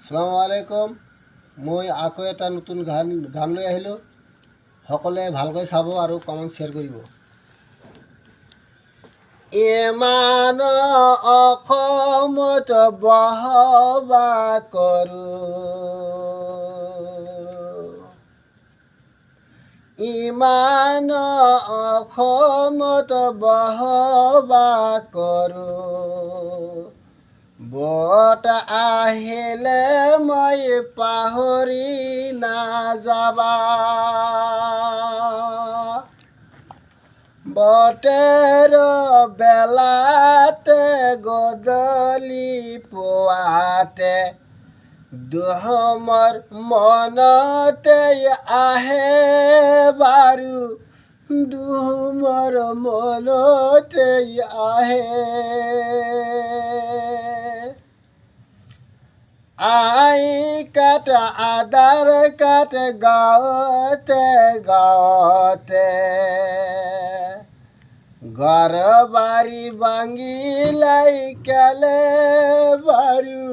আসসালামু আলাইকুম। মই আকৌ এটা নতুন গান লৈ আহিলোঁ। সকলোৱে ভালকৈ চাব আৰু কমেণ্ট শ্বেয়াৰ কৰিব। ইমান অসমত বসবাস কৰোঁ, ইমান অসমত বসবাস কৰোঁ, বত আহিলে মই পাহৰি নাযাবা। বতেৰ বেলাতে গধূলি পুৱাতে দুহমৰ মনতে আহে বাৰু, দুহমৰ মনতে আহে। আই কাট আধাৰ কাট গাঁৱতে গাঁৱতে, ঘৰ বাৰী ভাঙিলাই কেলে বাৰু,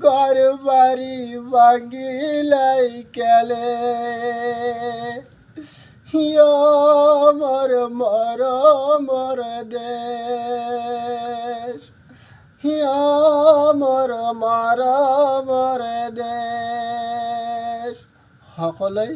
ঘৰ বাৰী ভাঙিলাই কেলে। মোৰ মৰমৰ দেশ, মোৰ মৰমৰ দেশ। সকলোৱে